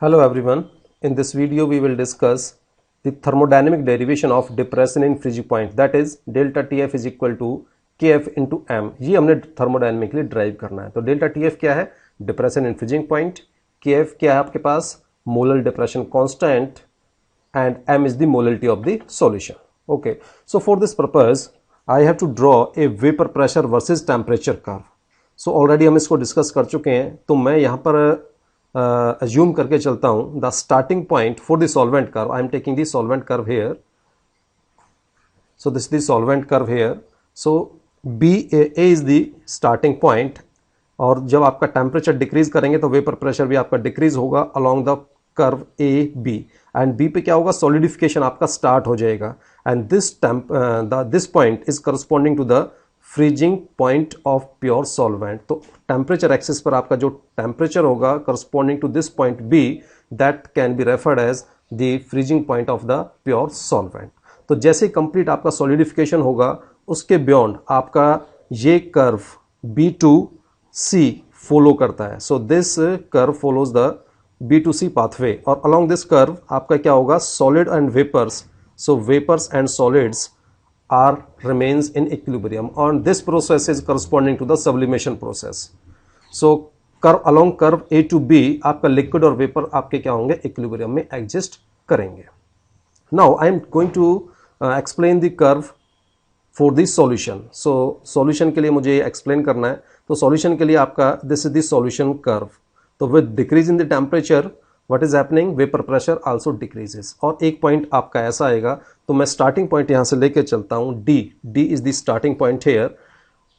Hello everyone. In this video we will discuss the thermodynamic derivation of depression in freezing point, that is delta TF is equal to KF into M. ये हमने thermodynamically drive करना है. तो delta TF क्या है? Depression in freezing point. KF क्या है आपके पास? Molar depression constant and M is the molality of the solution. Okay, so for this purpose I have to draw a vapor pressure versus temperature curve. So already हम इसको discuss कर चुके हैं, तो मैं यहाँ पर assume करके चलता हूँ. The starting point for the solvent curve, I am taking the solvent curve here. So this is the solvent curve here. So A is the starting point, और जब आपका टेम्परेचर डिक्रीज करेंगे तो वेपर प्रेशर भी आपका decrease होगा along the curve A B, and B पे क्या होगा? सॉलिडिफिकेशन आपका स्टार्ट हो जाएगा, and this point is corresponding to the freezing point of pure solvent. तो टेम्परेचर एक्सिस पर आपका जो टेम्परेचर होगा corresponding to this point B, that can be referred as the freezing point of the pure solvent. तो जैसे complete आपका solidification होगा, उसके बियॉन्ड आपका ये कर्व B2C फॉलो करता है. So this curve follows the B2C pathway, और अलोंग दिस कर्व आपका क्या होगा? Solid and vapours. So vapours and solids are remains in equilibrium, and this process is corresponding to the sublimation process. So curve along curve A to B आपका liquid और vapour आपके क्या होंगे? Equilibrium में exist करेंगे. Now I am going to explain the curve for the solution. So solution के लिए मुझे एक्सप्लेन करना है. तो solution के लिए आपका this is the solution curve. तो with decrease in the temperature what is happening? Vapor pressure also decreases. और एक पॉइंट आपका ऐसा आएगा, तो मैं स्टार्टिंग पॉइंट यहाँ से लेके चलता हूँ D is the starting point here,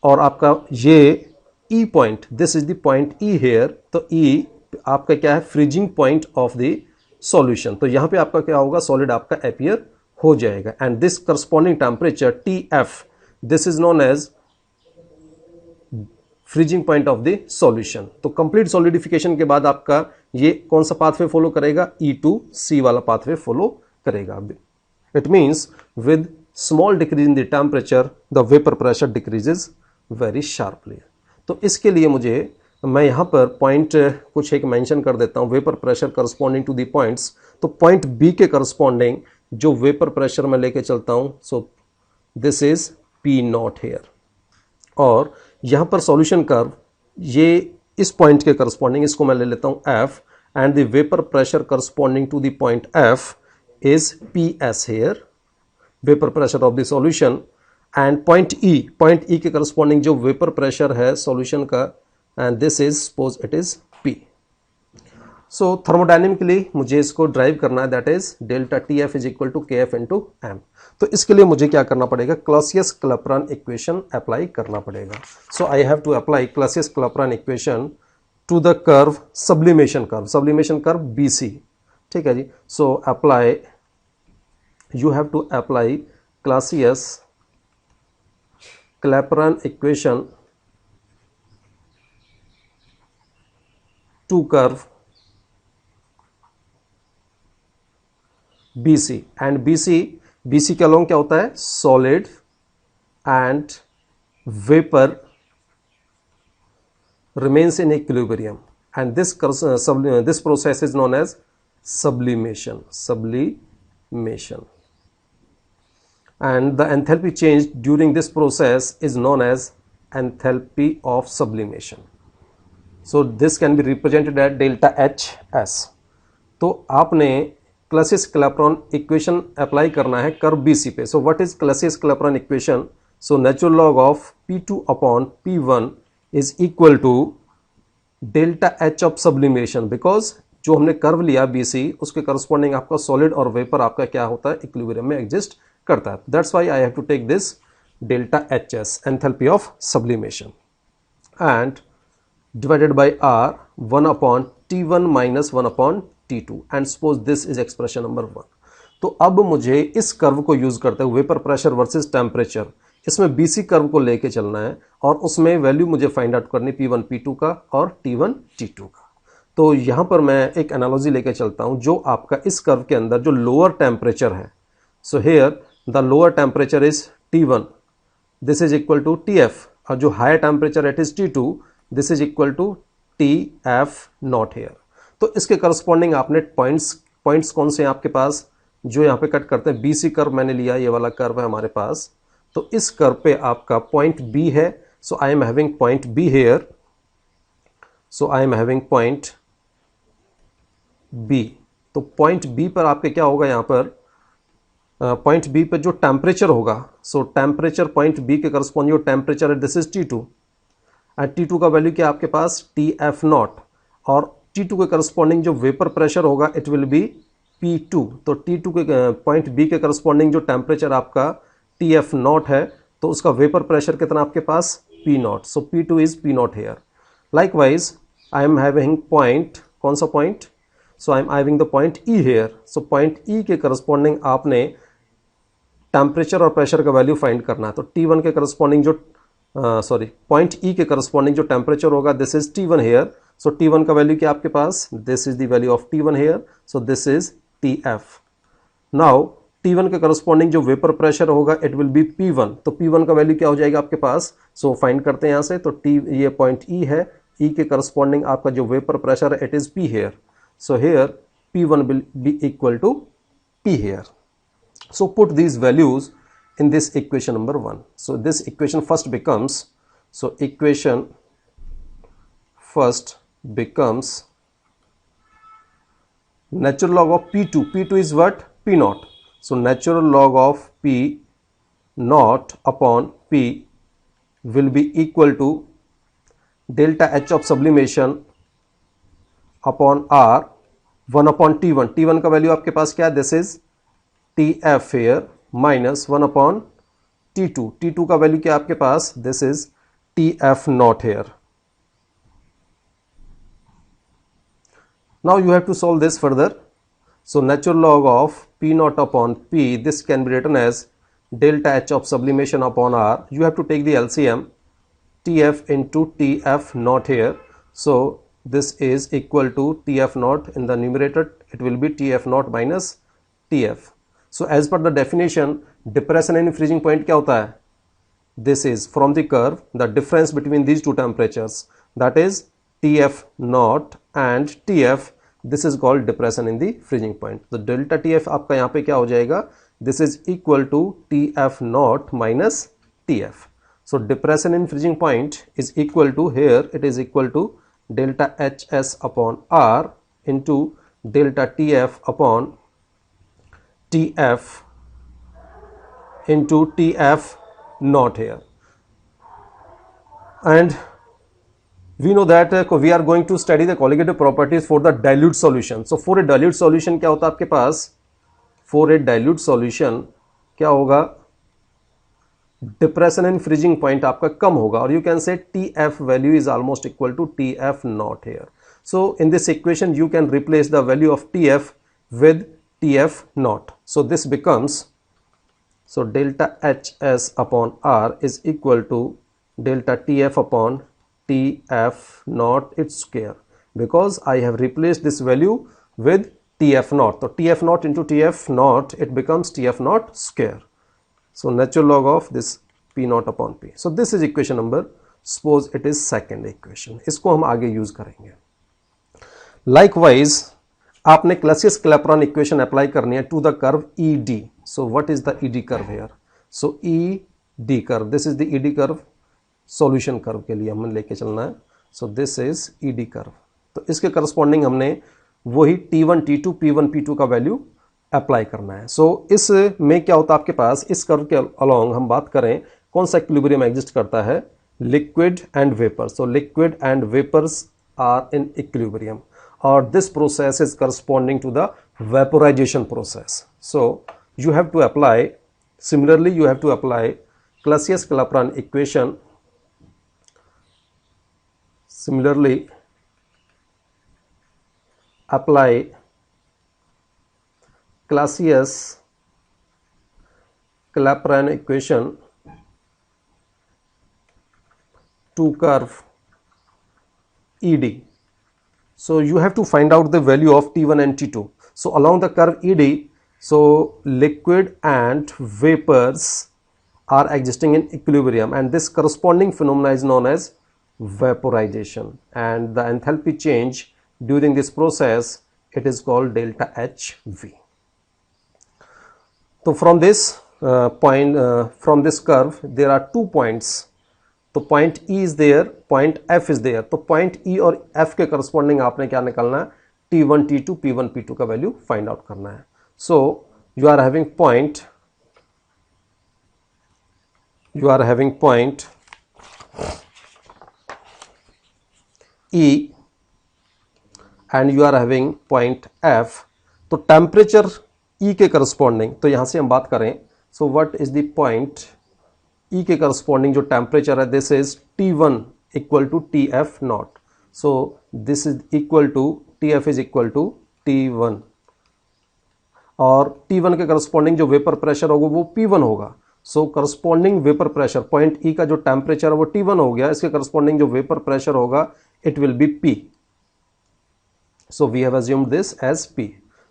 और आपका ये E point, this is the point E here. तो E आपका क्या है? Freezing point of the solution. तो यहाँ पे आपका क्या होगा? सॉलिड आपका अपीयर हो जाएगा, and this corresponding temperature TF, this is known as freezing point of the solution. तो कंप्लीट सॉलिडिफिकेशन के बाद आपका ये कौन सा पाथवे फॉलो करेगा? E2C वाला पाथवे फॉलो करेगा. It means with small decrease in the temperature the vapour pressure decreases very sharply. तो इसके लिए मैं यहाँ पर पॉइंट कुछ एक मेंशन कर देता हूँ. Vapour pressure corresponding to the points. तो पॉइंट बी के करस्पॉन्डिंग जो वेपर प्रेशर मैं लेके चलता हूँ, सो दिस इज P0 हेयर, और यहाँ पर सॉल्यूशन कर्व ये इस पॉइंट के करस्पॉन्डिंग, इसको मैं ले लेता हूँ F, and the vapour pressure corresponding to the point F is PS here, vapour pressure of the solution. And point E के करस्पॉन्डिंग जो वेपर प्रेशर है सॉल्यूशन का, and this is suppose it is P. So thermodynamically मुझे इसको derive करना है, that is delta TF is equal to KF into M. तो इसके लिए मुझे क्या करना पड़ेगा? क्लॉसियस-क्लैपेरॉन इक्वेशन अप्लाई करना पड़ेगा. So I have to apply Clausius Clapeyron equation to the curve sublimation curve BC. ठीक है जी. So apply, you have to apply Clausius Clapeyron equation to curve BC, and BC के अलोंग क्या होता है? Solid and vapour remains in equilibrium, and this process is known as sublimation, and the enthalpy change during this process is known as enthalpy of sublimation. So this can be represented as delta HS. तो आपने Clausius-Clapeyron equation apply करना है curve BC पे. So what is Clausius Clapeyron equation? So natural log of P2 upon P1 is equal to delta H of sublimation, because जो हमने curve लिया BC उसके corresponding आपका सॉलिड और वेपर आपका क्या होता है? इक्विलिब्रियम में एग्जिस्ट करता है. That's why I have to take this delta HS, enthalpy of sublimation, and divided by R 1 upon T1 minus 1 upon T2, and suppose this is expression number 1. तो अब मुझे इस कर्व को यूज करते हुए वेपर प्रेशर वर्सेस टेम्परेचर, इसमें BC curve को लेके चलना है, और उसमें वैल्यू मुझे फाइंड आउट करनी P1 P2 का और T1 T2 का. तो यहां पर मैं एक एनालॉजी लेके चलता हूं, जो आपका इस कर्व के अंदर जो लोअर टेम्परेचर है, so here the lower temperature is T1, this is equal to TF, और जो higher temperature it is T2, this is equal to TF naught here. तो इसके करस्पॉन्डिंग आपने पॉइंट्स कौन से हैं आपके पास जो यहाँ पे कट करते हैं, BC कर्व मैंने लिया, ये वाला कर्व है हमारे पास, तो इस कर्व पे आपका पॉइंट B है, so I am having point B here, so I am having point B। तो पॉइंट B पर आपके क्या होगा, यहाँ पर पॉइंट B पे जो टेम्परेचर होगा, सो टेम्परेचर पॉइंट B के करस्पॉन्डिंग जो टेम्परेचर है this is T2 and T2 का वैल्यू क्या आपके पास TF0 और T2 के करस्पॉन्डिंग जो वेपर प्रेशर होगा इट विल बी P2। तो T2 के पॉइंट B के करस्पॉन्डिंग जो टेम्परेचर आपका TF0 है तो उसका वेपर प्रेशर कितना आपके पास P0, so P2 is P0 here. Likewise I am having point, कौन सा point, so I am having the point E here, so point E के करस्पॉन्डिंग आपने टेम्परेचर और प्रेशर का वैल्यू फाइंड करना है। तो T1 के करस्पॉन्डिंग जो पॉइंट E के करस्पॉन्डिंग जो टेम्परेचर होगा this is T1 here, so T1 का वैल्यू क्या आपके पास, this is the value of T1 here, so this is TF। Now T1 के करस्पॉन्डिंग जो वेपर प्रेशर होगा इट विल बी P1, तो P1 का वैल्यू क्या हो जाएगा आपके पास, सो फाइंड करते हैं यहाँ से। तो ये पॉइंट E है, E के करस्पॉन्डिंग आपका जो वेपर प्रेशर है it is P here, so here P1 will be equal to P here. So put these values in this equation number 1. So this equation first becomes, so equation first becomes natural log of P2. P2 is what? P naught. So natural log of P naught upon P will be equal to delta H of sublimation upon R 1 upon T1. T1 का value आपके पास क्या है, this is TF here minus 1 upon T2. T2 का value क्या आपके पास, this is TF0 here. Now you have to solve this further. So natural log of P0 upon P, this can be written as delta H of sublimation upon R. You have to take the LCM, TF into TF0 here. So this is equal to TF0 in the numerator, it will be TF0 minus TF. So as per the definition, depression in freezing point क्या होता है, this is from the curve the difference between these two temperatures, that is TF0 and TF, this is called depression in the freezing point. तो delta TF आपका यहाँ पे क्या हो जाएगा, this is equal to TF0 minus TF. So depression in freezing point is equal to, here it is equal to delta HS upon R into delta TF upon TF into TF not here, and we know that we are going to study the colligative properties for the dilute solution. So for a dilute solution क्या होता है आपके पास, for a dilute solution क्या होगा, depression in freezing point आपका कम होगा और you can say TF value is almost equal to TF not here. So in this equation you can replace the value of TF with TF naught. So this becomes, so delta HS upon R is equal to delta TF upon TF naught its square, because I have replaced this value with TF naught. So TF naught into TF naught, it becomes TF naught square. So natural log of this P naught upon P. So this is equation number, suppose it is second equation. इसको हम आगे use करेंगे. Likewise आपने Clausius-Clapeyron equation apply करनी है to the curve ED. So what is the ED curve here, so ED curve, this is the ED curve, solution curve के लिए हमें लेके चलना है, so this is ED curve. तो इसके करस्पॉन्डिंग हमने वही T1 T2 P1 P2 का वैल्यू अप्लाई करना है। सो इस में क्या होता है आपके पास, इस कर्व के अलोंग हम बात करें कौन सा इक्विलिब्रियम एग्जिस्ट करता है, liquid and vapour. So liquid and vapours are in equilibrium or this process is corresponding to the vaporization process. So you have to apply, similarly you have to apply Clausius-Clapeyron equation, similarly apply Clausius-Clapeyron equation to curve ED. So you have to find out the value of T1 and T2. So along the curve ED, so liquid and vapors are existing in equilibrium, and this corresponding phenomena is known as vaporization, and the enthalpy change during this process, it is called delta HV. So from this from this curve, there are 2 points. तो point E is there, point F is there. तो point E और F के corresponding आपने क्या निकालना है, T1, T2, P1, P2 का value find out करना है. So you are having point E and you are having point F. तो टेम्परेचर E के करस्पॉन्डिंग, तो यहां से हम बात करें, so what is the point E के करस्पॉन्डिंग जो टेम्परेचर है, this is T1 equal to TF naught. So this is equal to TF is equal to T1 और T1 के करस्पॉन्डिंग जो वेपर प्रेशर होगा वो P1 होगा. सो corresponding vapour pressure point E का जो टेम्परेचर है वो T1 हो गया, इसके करस्पॉन्डिंग जो वेपर प्रेशर होगा it will be P. So we have assumed this as P.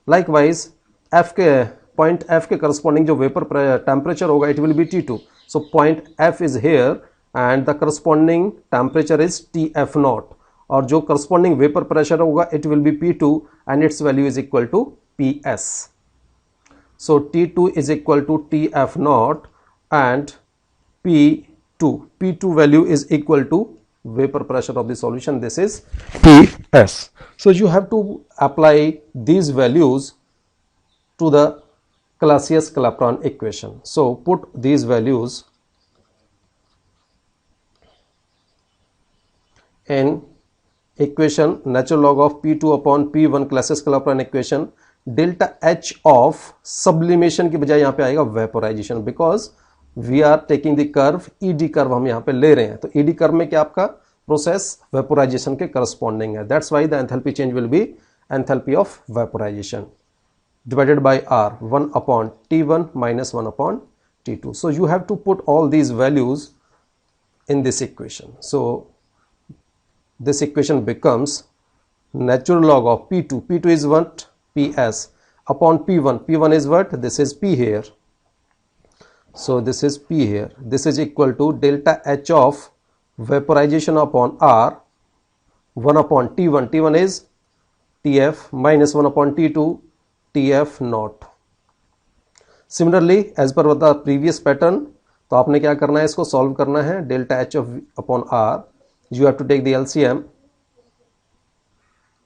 Likewise F के पॉइंट F के करस्पॉन्डिंग जो वेपर टेम्परेचर होगा it will be T2. So point F is here and the corresponding temperature is TF naught और जो corresponding vapour pressure होगा it will be P2 and its value is equal to PS. So T2 is equal to TF naught and P2 value is equal to vapor pressure of the solution, this is PS. So you have to apply these values to the Clausius-Clapeyron equation. So put these values in equation natural log of P2 upon P1 Clausius-Clapeyron equation. Delta H of sublimation की बजाय यहां पे आएगा vaporisation, because we are taking the curve ED curve हम यहां पे ले रहे हैं. तो ED कर्व में क्या आपका प्रोसेस वेपोराइजेशन के करस्पॉन्डिंग है. That's why the enthalpy change will be enthalpy of vaporisation divided by R 1 upon T1 minus 1 upon T2. So you have to put all these values in this equation. So this equation becomes natural log of P2. P2 is what? PS upon P1. P1 is what? This is P here. So this is P here. This is equal to delta H of vaporization upon R 1 upon T1. T1 is TF minus 1 upon T2 TF naught. Similarly, as per the previous pattern, तो आपने क्या करना है, इसको solve करना है. Delta H of upon R, you have to take the LCM.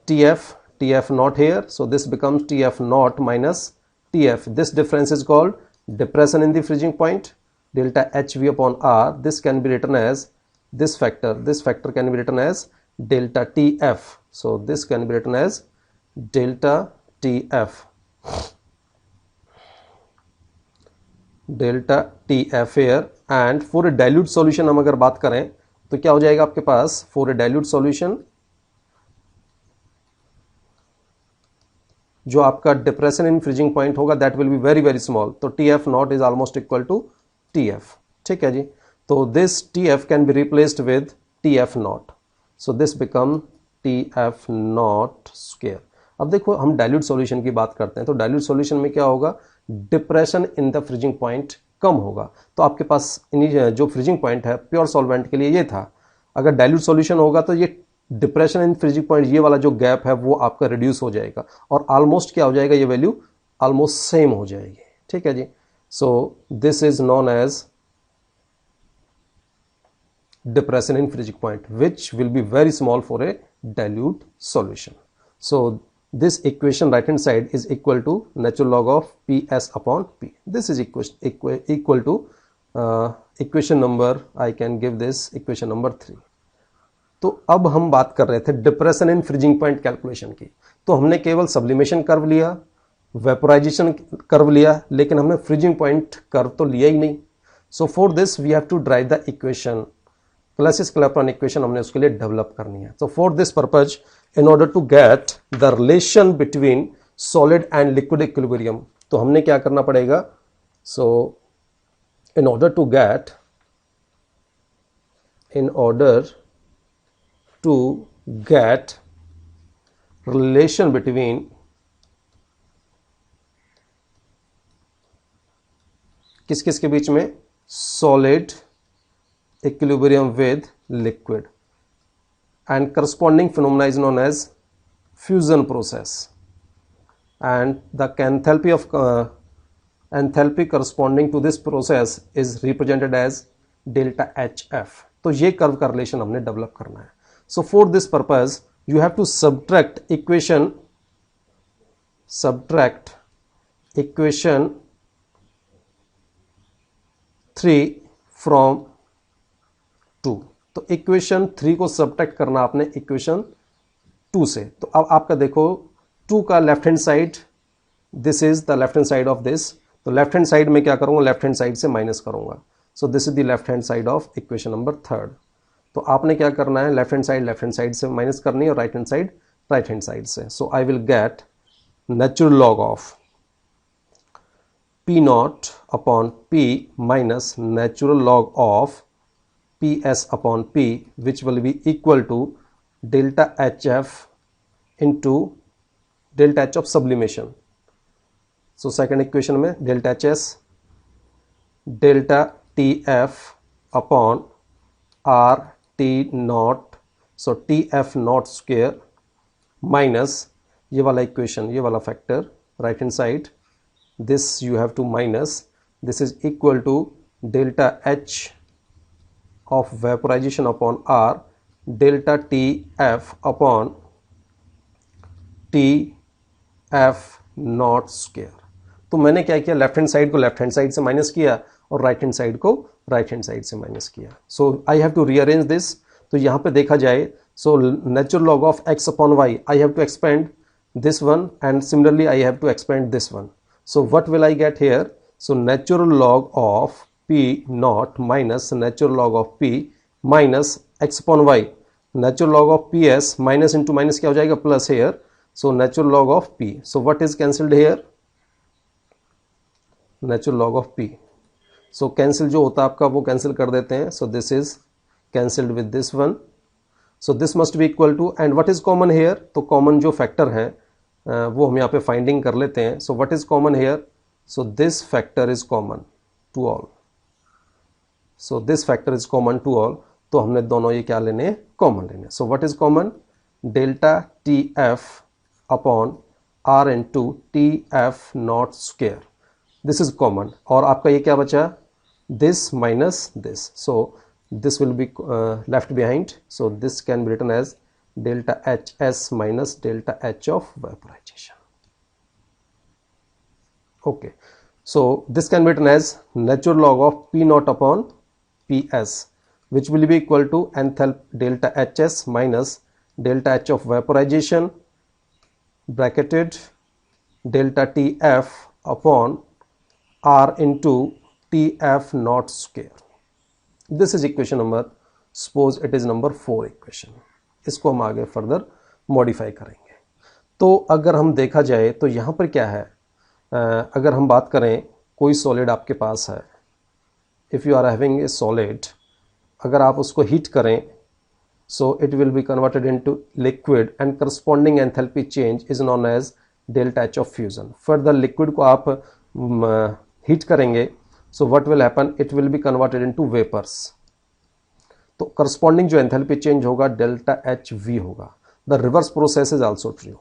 TF naught here, so this becomes TF naught minus TF. This difference is called depression in the freezing point. Delta HV upon R, this can be written as this factor can be written as delta TF. So this can be written as delta TF here. And for a dilute solution हम अगर बात करें तो क्या हो जाएगा आपके पास, for a dilute solution जो आपका डिप्रेशन इन फ्रीजिंग पॉइंट होगा that will be very very small. तो TF naught is almost equal to TF. ठीक है जी. तो this TF can be replaced with TF naught. So this become TF not square. अब देखो हम dilute solution की बात करते हैं, तो डाइल्यूट सॉल्यूशन में क्या होगा, depression in the freezing point कम होगा. तो आपके पास जो फ्रीजिंग पॉइंट है प्योर सॉल्वेंट के लिए ये था. अगर डाइल्यूट सॉल्यूशन होगा तो ये डिप्रेशन इन फ्रीजिंग पॉइंट, ये वाला जो गैप है वो आपका रिड्यूस हो जाएगा और ऑलमोस्ट क्या हो जाएगा, ये वैल्यू ऑलमोस्ट सेम हो जाएगी. ठीक है जी. So this is known as depression in freezing point which will be very small for a dilute solution. So this equation right hand side is equal to natural log of PS upon P. This is equal to equation number, I can give this equation number 3. तो अब हम बात कर रहे थे depression in freezing point calculation की. तो हमने केवल सब्लिमेशन कर्व लिया, वेपोराइजेशन कर्व लिया, लेकिन हमने फ्रीजिंग पॉइंट कर्व तो लिया ही नहीं. So for this we have to drive the equation, Clausius-Clapeyron equation हमने उसके लिए डेवलप करनी है. So for this purpose, in order to get the relation between solid and liquid equilibrium, तो हमने क्या करना पड़ेगा. So in order to get relation between किस किस के बीच में, solid equilibrium with liquid, and corresponding phenomena is known as fusion process, and the enthalpy of enthalpy corresponding to this process is represented as delta HF. तो ये curve का relation हमने develop करना है. So for this purpose you have to subtract equation 3 from 2. तो equation 3 को subtract करना आपने इक्वेशन 2 से. तो अब आपका देखो 2 का left hand side, this is the left hand side of this. तो लेफ्ट हैंड साइड में क्या करूंगा, लेफ्ट हैंड साइड से माइनस करूंगा. So this is the left hand side of equation number 3. तो आपने क्या करना है, लेफ्ट हैंड साइड से माइनस करनी है और राइट हैंड साइड से. So I will get natural log of P naught upon P minus natural log of PS upon P, which will be equal to delta HF into delta H of sublimation. So second equation में delta HS delta TF upon R T naught, so TF naught square minus ये वाला equation, ये वाला factor right hand side, this you have to minus, this is equal to delta H of vaporization upon R delta TF upon TF naught square. तो मैंने क्या किया, left hand side को left hand side से minus किया और right hand side को right hand side से माइनस किया. So I have to rearrange this. तो यहाँ पे देखा जाए, so natural log of x upon y, I have to expand this one and similarly I have to expand this one. So what will I get here? So natural log of P naught minus natural log of P minus x upon y. Natural log of PS minus into minus क्या हो जाएगा, plus here. So natural log of P. So what is cancelled here? Natural log of P. So cancel जो होता है आपका वो cancel कर देते हैं. So this is cancelled with this one. So this must be equal to, and what is common here? तो common जो factor है वो हम यहाँ पे finding कर लेते हैं. So what is common here? So this factor is common to all. So this factor is common to all. तो हमने दोनों ये क्या लेने, common लेने. So what is common? Delta TF upon R into TF naught square. This is common. और आपका ये क्या बचा? This minus this. So this will be left behind. So this can be written as delta HS minus delta H of vaporization. Okay, so this can be written as natural log of P naught upon PS, which will be equal to enthalpy delta HS minus delta H of vaporization bracketed delta TF upon R into TF naught square. This is equation number, suppose it is number 4 equation. इसको हम आगे further modify करेंगे. तो अगर हम देखा जाए तो यहाँ पर क्या है, अगर हम बात करें कोई सॉलिड आपके पास है, if you are having a solid, अगर आप उसको हीट करें, so it will be converted into liquid and corresponding enthalpy change is known as delta H of fusion. Further liquid को आप हीट करेंगे, so what will happen, it will be converted into vapors. तो corresponding जो enthalpy change होगा delta HV होगा. The reverse process is also true.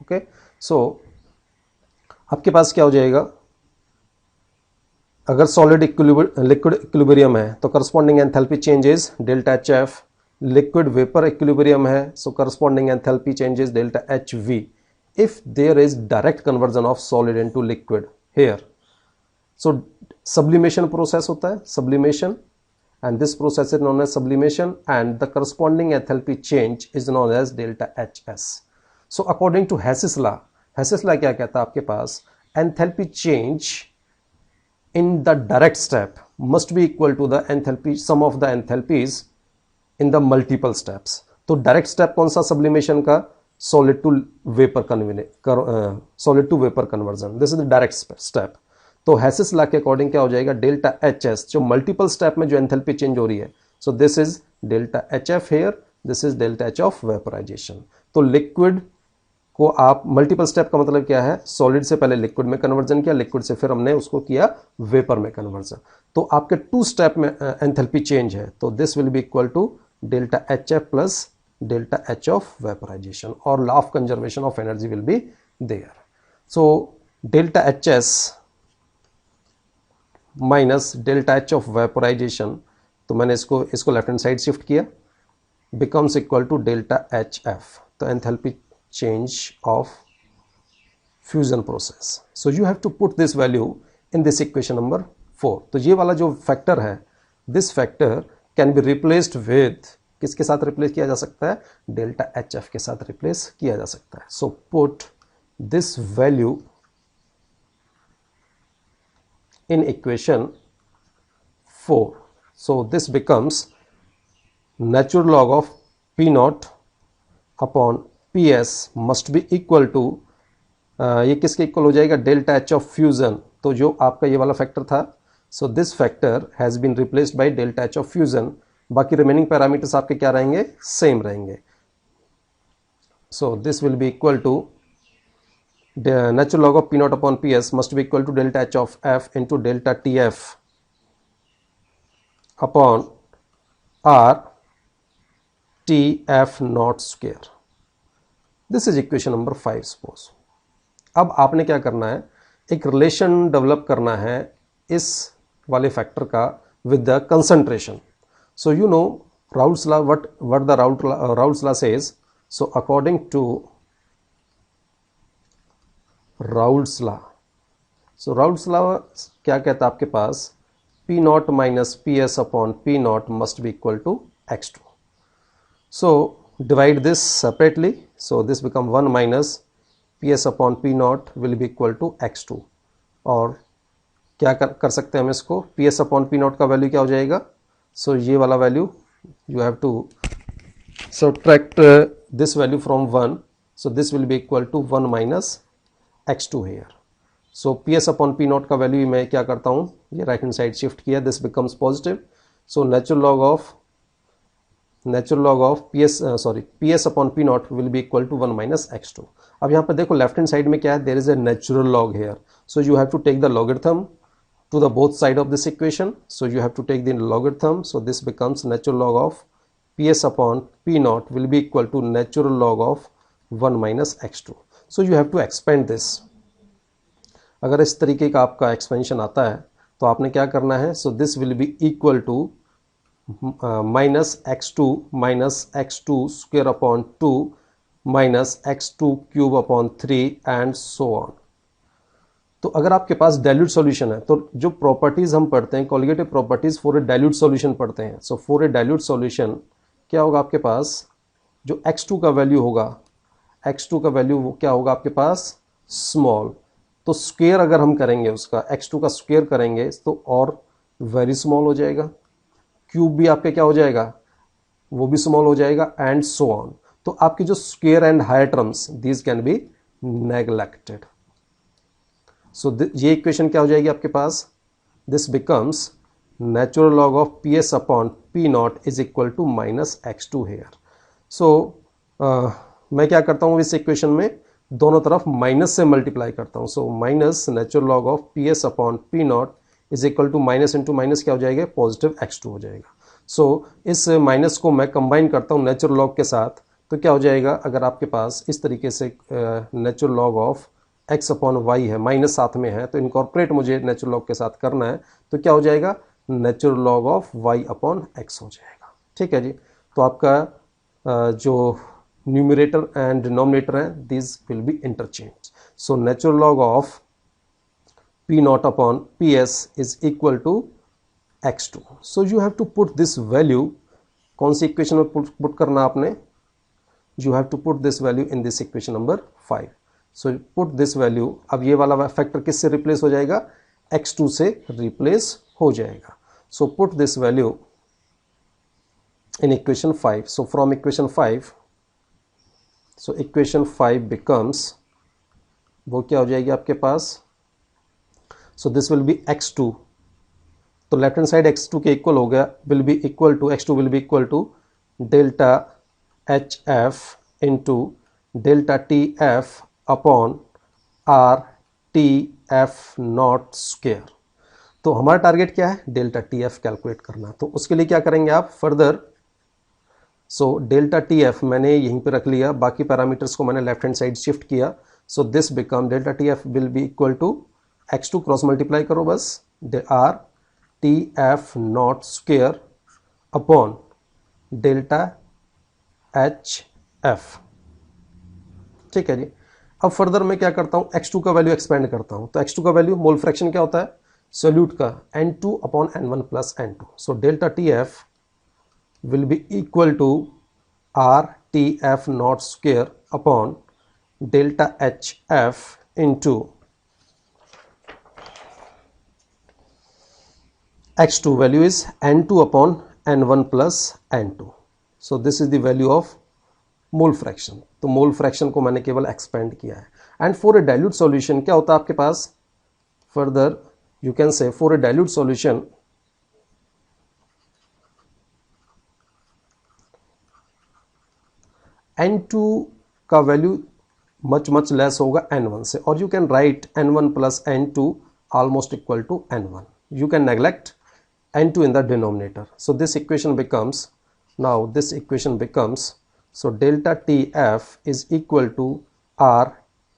Okay, so आपके पास क्या हो जाएगा, अगर solid liquid equilibrium है तो corresponding enthalpy change is delta HF. Liquid vapor equilibrium है, so corresponding enthalpy change is delta HV. If there is direct conversion of solid into liquid here, so sublimation process होता है, sublimation, and this process is known as sublimation, and the corresponding enthalpy change is known as delta HS. So according to Hess's law क्या कहता है आपके पास, enthalpy change in the direct step must be equal to the enthalpy sum of the enthalpies in the multiple steps. तो direct step कौन सा sublimation का, solid to vapor conversion. This is the direct step. तो हैसेस law के according क्या हो जाएगा, delta H S जो मल्टीपल स्टेप में जो एंथैल्पी चेंज हो रही है, so this is delta H F here, this is delta H of vaporization. तो लिक्विड को आप मल्टीपल स्टेप का मतलब क्या है, सॉलिड से पहले लिक्विड में कन्वर्जन किया, लिक्विड से फिर हमने उसको किया वेपर में कन्वर्जन. तो आपके 2 स्टेप में एंथैल्पी चेंज है, तो this will be equal to delta H F plus delta H of vaporization, or law of conservation of energy will be there. So delta HS minus delta H of vaporization, तो मैंने इसको left hand side shift किया, becomes equal to delta HF, the enthalpy change of fusion process. So you have to put this value in this equation number 4. तो ये वाला जो factor है, this factor can be replaced with, किसके साथ replace किया जा सकता है? डेल्टा HF के साथ रिप्लेस किया जा सकता है. So put this value in equation 4. So this becomes natural log of P naught upon PS must be equal to, ये किसके इक्वल हो जाएगा? Delta H of fusion. तो जो आपका ये वाला फैक्टर था, so this factor has been replaced by delta H of fusion. बाकी रिमेनिंग पैरामीटर्स आपके क्या रहेंगे? सेम रहेंगे. So this will be equal to natural log of P nought upon PS must be equal to delta H of F into delta TF upon R TF not square. This is equation number 5 suppose. अब आपने क्या करना है? एक relation develop करना है इस वाले फैक्टर का with the concentration. So you know Raoult's law, what the Raoult's law says. So according to Raoult's law, so Raoult's law क्या कहता है आपके पास? P nought minus PS upon P nought must be equal to X2. So divide this separately. So this become 1 minus PS upon P nought will be equal to X2. और क्या कर सकते हैं हम इसको? PS अपॉन P नॉट का value क्या हो जाएगा? सो ये वाला value you have to subtract this value from 1. So this will be equal to 1 minus X2 here. So PS upon P nought का वैल्यू मैं क्या करता हूँ? ये राइट हैंड साइड शिफ्ट किया, this becomes positive. So natural log of PS upon P nought will be equal to 1 minus X2. अब यहाँ पर देखो लेफ्ट हैंड साइड में क्या है? There is a natural log here. So you have to take the logarithm to the both side of this equation. So you have to take the logarithm. So this becomes natural log of PS upon P nought will be equal to natural log of 1 minus X2. So you have to expand this. अगर इस तरीके का आपका expansion आता है तो आपने क्या करना है? So this will be equal to minus x2 square upon 2 minus x2 cube upon 3 and so on. तो अगर आपके पास डाइल्यूट सॉल्यूशन है तो जो प्रॉपर्टीज हम पढ़ते हैं, colligative properties for a dilute solution पढ़ते हैं. So for a dilute solution क्या होगा आपके पास? जो x2 का वैल्यू होगा, x2 का वैल्यू क्या होगा आपके पास? स्मॉल. तो स्क्वायर अगर हम करेंगे उसका, x2 का स्क्वायर करेंगे तो और वेरी स्मॉल हो जाएगा. क्यूब भी आपके क्या हो जाएगा? वो भी स्मॉल हो जाएगा एंड सो ऑन. तो आपकी जो square and higher terms, these can be neglected. So ये इक्वेशन क्या हो जाएगी आपके पास? This becomes natural log of PS upon P not is equal to minus X2 here. So मैं क्या करता हूँ इस इक्वेशन में? दोनों तरफ माइनस से मल्टीप्लाई करता हूँ. So minus natural log of PS upon P not is equal to minus into minus क्या हो जाएगा? पॉजिटिव X2 हो जाएगा. सो इस माइनस को मैं कंबाइन करता हूँ नेचुरल लॉग के साथ, तो क्या हो जाएगा? अगर आपके पास इस तरीके से natural log of x upon Y है, माइनस साथ में है, तो इनकॉर्पोरेट मुझे नेचुरल लॉग के साथ करना है, तो क्या हो जाएगा? Natural log of y upon x हो जाएगा. ठीक है जी. तो आपका जो न्यूमरेटर एंड डिनोमिनेटर है, this will be interchange. So natural log of P nought upon PS is equal to X2. So you have to put this value, कौन सी इक्वेशन में पुट करना आपने? You have to put this value in this equation number 5. So put this value. अब ये वाला factor किससे replace हो जाएगा? X2 से रिप्लेस हो जाएगा. So put this value in equation 5. So from equation 5, so equation 5 becomes, वो क्या हो जाएगी आपके पास? So this will be X2. तो लेफ्ट हैंड साइड X2 के इक्वल हो गया, will be equal to, X2 will be equal to delta HF into delta TF upon R TF not square. तो हमारा टारगेट क्या है? डेल्टा TF कैलकुलेट करना. तो उसके लिए क्या करेंगे आप? Further so delta T F मैंने यहीं पे रख लिया, बाकी पैरामीटर्स को मैंने लेफ्ट हैंड साइड शिफ्ट किया. So this become delta T F will be equal to x2 cross multiply करो बस, R T F nought square upon delta H F. ठीक है जी. अब फर्दर मैं क्या करता हूं, x2 का वैल्यू एक्सपेंड करता हूं. तो x2 का वैल्यू मोल फ्रैक्शन क्या होता है, सोल्यूट का n2 upon n1 plus n2. So delta T F will be equal to RTF naught square upon delta HF into X2 value is N2 upon N1 plus N2. So this is the value of mole fraction. तो mole fraction को मैंने केवल expand किया है. And for a dilute solution क्या होता है आपके पास, further you can say for a dilute solution N2 का वैल्यू मच लेस होगा N1 से, और you can write N1 plus N2 almost equal to N1. You can neglect N2 in the denominator. So this equation becomes, now this equation becomes, so delta TF is equal to R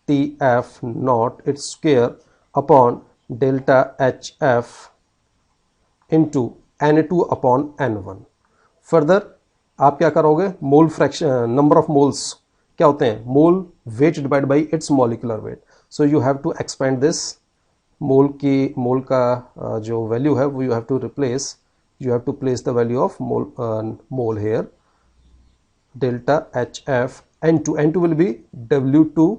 TF naught its square upon delta HF into N2 upon N1. Further आप क्या करोगे, mole fraction, number of moles क्या होते हैं, mole weight divide by its molecular weight. So you have to expand this, mole का जो वैल्यू है वो you have to replace, you have to place the value of mole here, delta H F N2 will be W2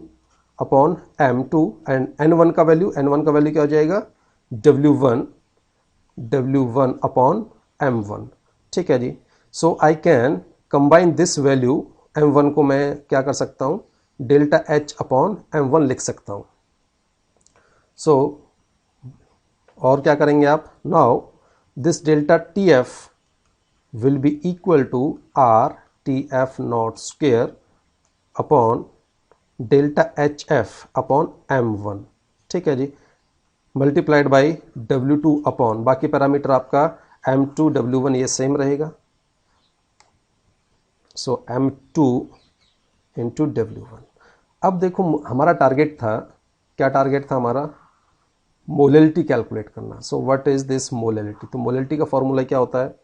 upon M2 and N1 का value क्या हो जाएगा, W1 upon M1. ठीक है जी. So I can combine this value, M1 को मैं क्या कर सकता हूं, डेल्टा H अपॉन M1 लिख सकता हूं. सो और क्या करेंगे आप, now this delta TF will be equal to R TF not square upon delta HF upon M1. ठीक है जी, मल्टीप्लाइड बाई W2 अपॉन, बाकी पैरामीटर आपका M2 W1 ये सेम रहेगा. So M2 into W1. अब देखो हमारा टारगेट था, क्या टारगेट था हमारा, मोलैलिटी कैलकुलेट करना. सो व्हाट इज दिस मोलैलिटी, तो मोलैलिटी का फॉर्मूला क्या होता है.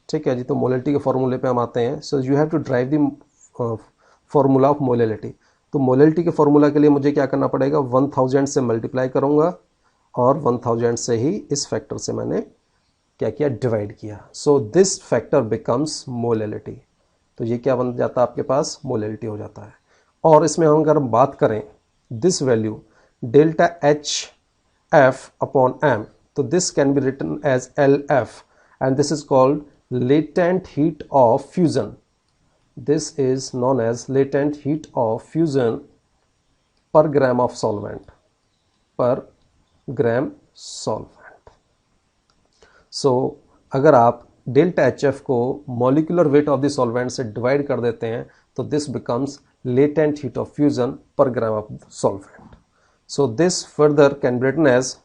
ठीक है जी, तो मोलैलिटी के फॉर्मूले पे हम आते हैं. So you have to drive the formula of molality. तो मोलैलिटी के फॉर्मूला के लिए मुझे क्या करना पड़ेगा, 1000 से मल्टीप्लाई करूंगा और 1000 से ही इस फैक्टर से मैंने क्या किया, डिवाइड किया. So this factor becomes molality. तो ये क्या बन जाता है आपके पास, मोलैलिटी हो जाता है. और इसमें हम अगर बात करें this value delta H F upon M, तो this can be written as LF and this is called latent heat of fusion. This is known as latent heat of fusion per gram of solvent, पर ग्राम solvent. So अगर आप delta HF को molecular weight of the solvent से डिवाइड कर देते हैं तो this becomes latent heat of fusion per gram of solvent. So this further can be written as,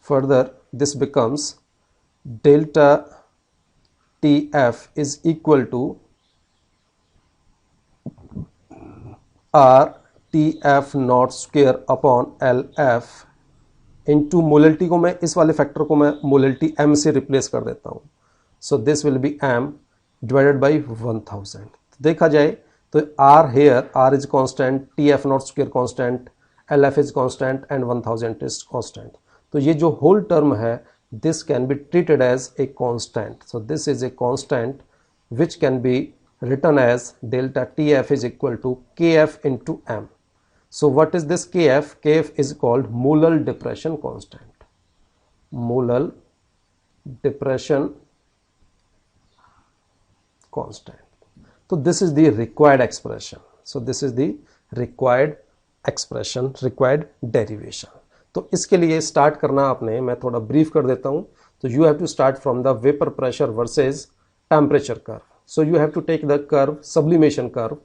further this becomes delta TF is equal to R TF not square upon LF into molality को मैं, इस वाले factor को मैं molality M से replace कर देता हूं. So this will be M divided by 1000. देखा जाए तो R here, R is constant, TF not square constant, LF is constant and 1000 is constant. तो ये जो होल टर्म है this can be treated as a constant. So this is a constant which can be written as delta TF is equal to KF into M. So what is this KF? KF is called molar depression constant. Molar depression constant. So this is the required expression. So this is the required expression, required derivation. तो इसके लिए start करना आपने, मैं थोड़ा brief कर देता हूं. तो you have to start from the vapor pressure versus temperature curve. So you have to take the curve, sublimation curve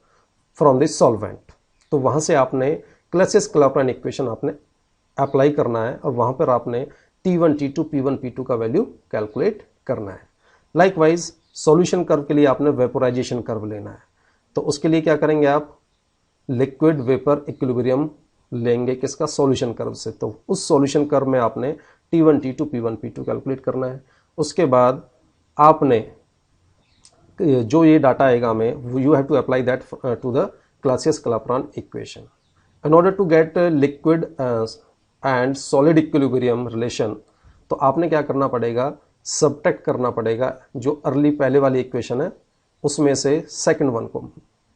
from the solvent. तो वहां से आपने क्लैसियस-क्लैपेरॉन इक्वेशन आपने अप्लाई करना है और वहां पर आपने T1 T2 P1 P2 का वैल्यू कैलकुलेट करना है. लाइकवाइज सॉल्यूशन कर्व के लिए आपने वेपोराइजेशन कर्व लेना है। तो उसके लिए क्या करेंगे आप, लिक्विड वेपर इक्विलिब्रियम लेंगे किसका, सॉल्यूशन कर्व से। तो उस सॉल्यूशन कर्व में आपने T1 T2 P1 P2 calculate करना है। उसके बाद आपने जो ये डाटा आएगा हमें, you have to apply that to the Clausius Clapeyron equation. In order to get liquid and solid equilibrium relation, तो आपने क्या करना पड़ेगा, सब्ट्रैक्ट करना पड़ेगा जो अर्ली पहले वाली इक्वेशन है उसमें से सेकंड वन को,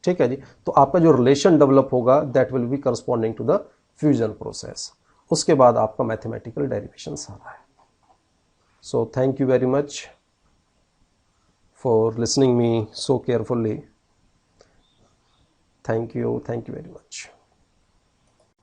ठीक है जी। तो आपका जो रिलेशन डेवलप होगा that will be corresponding to the fusion process. उसके बाद आपका मैथमेटिकल डेरिवेशन सारा है। So thank you very much for listening me so carefully. Thank you very much.